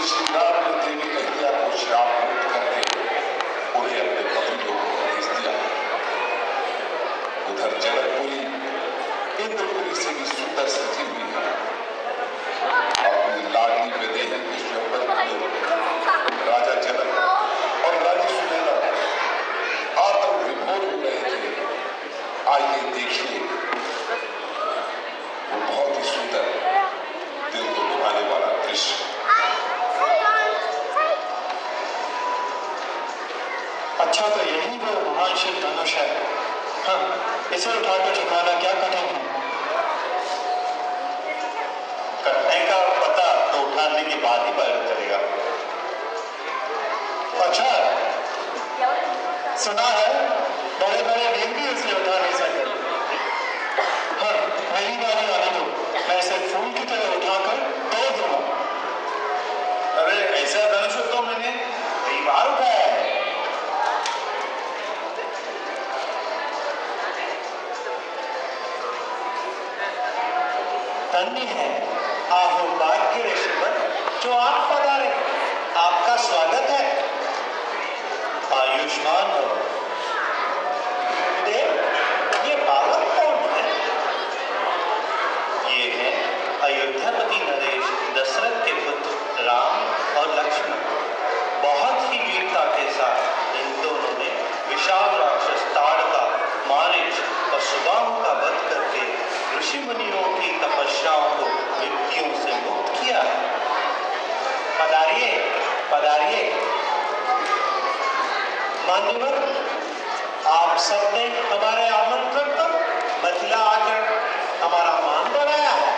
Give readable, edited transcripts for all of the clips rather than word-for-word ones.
श्री राम ने देवी अहिल्या को श्राप मुक्त करके उन्हें अपने पति लोग को भेज दिया। उधर जनकपुरी इंद्रपुरी से भी सुंदर सजी हुई है। अपनी लाडली विदेही के स्वयंवर में राजा जनक और रानी सुनैना आतंक विभोर हो रहे थे। आइए देखिए वो बहुत ही सुंदर दिल को लुभाने वाला दृश्य। अच्छा, तो यही वो महान शिव धनुष है। हाँ, इसे उठाकर झुकाना क्या कठिन है। कटने का पता तो उठाने के बाद ही पता चलेगा। अच्छा, सुना है बड़े बड़े वीर भी इसे उठा नहीं सकते। हाँ, मेरी बारी आने दो, मैं इसे फूल की तरह उठाकर तोड़ दूंगा। अरे ऐसा धनुष तो मैंने कई बार उठाया है। धन्य है आहो भाग्य ऋषिवर जो आप पधारे, आपका स्वागत है। आयुष्मान हो। देव, ये बालक कौन है? ये है अयोध्यापति नरेश दशरथ के पुत्र राम और लक्ष्मण। बहुत ही वीरता के साथ इन दोनों ने विशाल राक्षस ताड़का, मारीच और सुबाहु का वध करके ऋषि मुनियों की तपस्याओं को विपत्तियों से मुक्त किया है। पधारिए, पधारिए। मान्यवर, आप सबने हमारे आमंत्रण पर मिथिला आकर हमारा मान बढ़ाया है।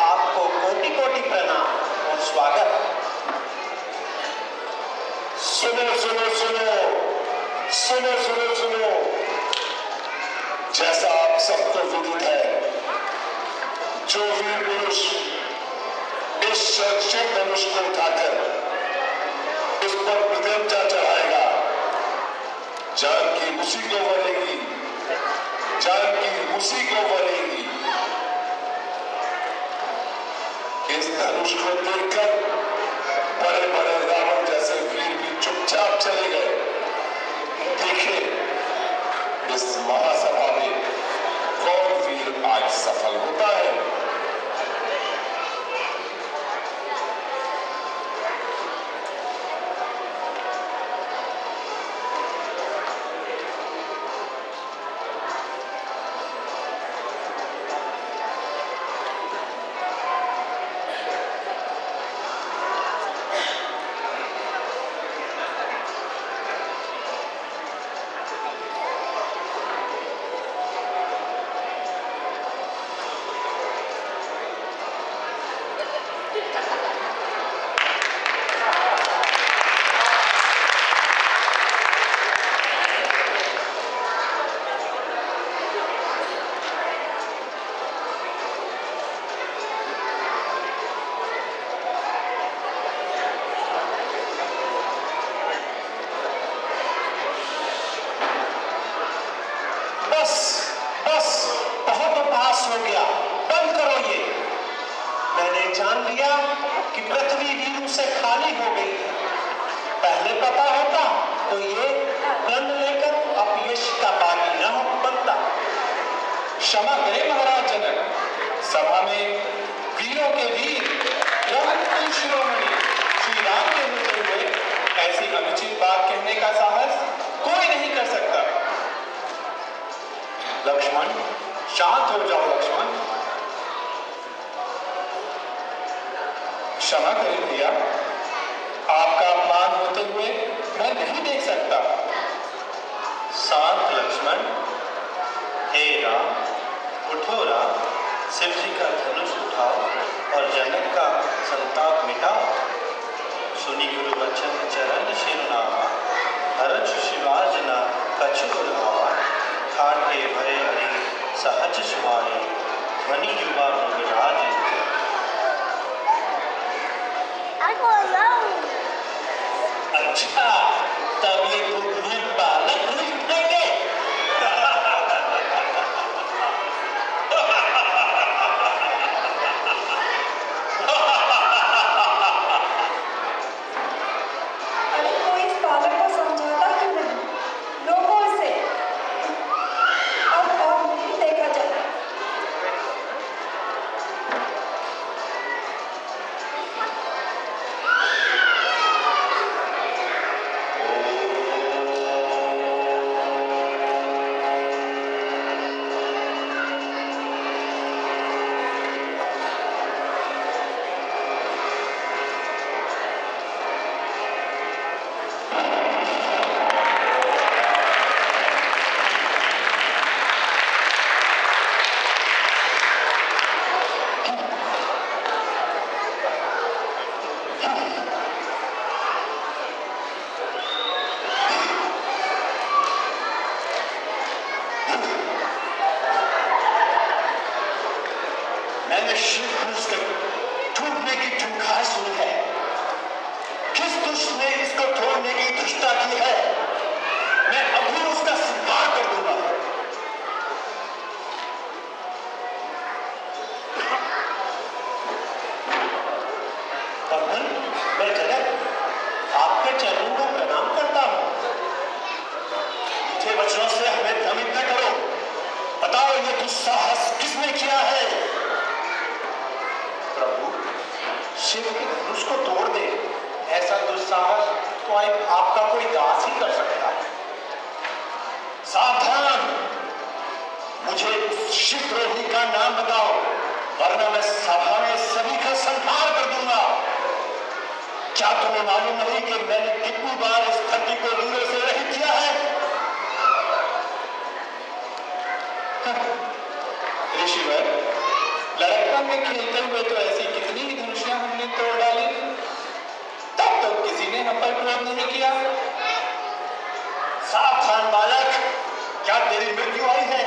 आपको कोटि कोटि प्रणाम और स्वागत। सुनो सुनो सुनो सुनो सुनो सुनो। जैसा आप सबको विदित है, जो वीर पुरुष इस शिव धनुष को उठाकर इस पर प्रतिज्ञा चढ़ाएगा, जान की उसी को वरेगी, जान की उसी को वरेगी। इस धनुष को देखकर बड़े बड़े रावण जैसे वीर भी चुपचाप चले गए। देखिए इस महासभा में कौन वीर आज सफल होता है। जान लिया कि पृथ्वी वीरों से खाली हो गई है। पहले पता होता तो ये प्रण लेकर अपयश का बागी न हो बनता। क्षमा करें महाराज जनक, सभा में वीरों के वीर रघुकुल शिरोमणि श्री राम के होते हुए ऐसी अनुचित बात कहने का साहस कोई नहीं कर सकता। लक्ष्मण, शांत हो जाओ लक्ष्मण। क्षमा करें भैया, आपका अपमान होते हुए मैं नहीं देख सकता। शांत लक्ष्मण। हे राम, उठो राम, शिव जी का धनुष उठाओ और जनक का संताप मिटाओ। सुनी गुरु वचन चरण शिरनामा, हरष शिवाजना कछुर भावा। ठाटे भय हरि सहज सुवाणी, मणि युवा मृगराज। अच्छा, तब ये बुद्धिमान बालक नहीं उठेंगे। प्रतिज्ञा की है, मैं अभी उसका स्वीकार कर दूंगा। वर्धन, मैं जनक आपके चरणों को प्रणाम करता हूँ। मीठे वचनों से हमें भ्रमित न करो। बताओ ये दुस्साहस किसने किया है? प्रभु, शिव के धनुष को तोड़ दे, ऐसा दुस्साहस तो आपका कोई दास ही कर सकता है। सावधान, मुझे शिवद्रोही का नाम बताओ, वरना मैं सभा में सभी का संहार कर दूंगा। क्या तुम्हें मालूम नहीं कि मैंने कितनी बार इस धरती को वीरों से रहित किया है? ऋषिवर, लड़कपन में खेलते हुए तो ऐसी कितनी ही धनुषियां हमने तोड़ डाली, तब तो किसी ने हम पर क्रोध नहीं किया। सावधान बालक, क्या तेरी मृत्यु आई है?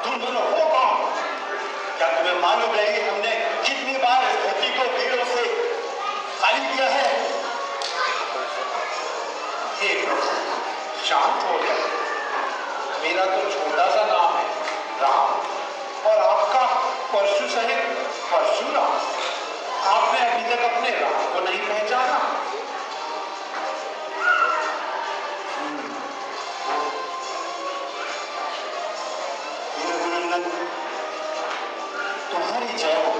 तुम दोनों हो कौन? क्या तुम्हें मालूम है कि हमने कितनी बार इस धरती को वीरों से खाली किया है? हे प्रभु, शांत हो जाए। मेरा तो छोटा सा नाम है राम, और आपका परशु सहित परशुराम। आपने अभी तक अपने राम को नहीं पहचाना। तुम्हारी जय हो,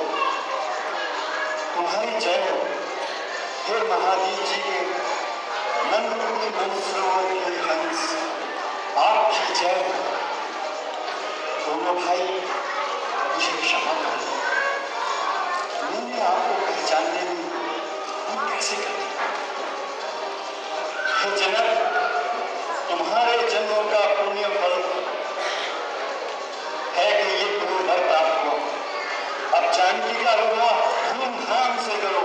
तुम्हारी जय हो। हे महादेव जी के नंदपुरी मनसरोवर के हंस, आपकी जय हो। दोनों भाई मुझे क्षमा करें, मैंने आपको पहचानने में कैसे कर दिया। हे जनक, तुम्हारे जन्मों का पुण्य फल है कि ये तुम्हें वर प्राप्त हुआ। अब जानकी का विवाह धूमधाम से करो।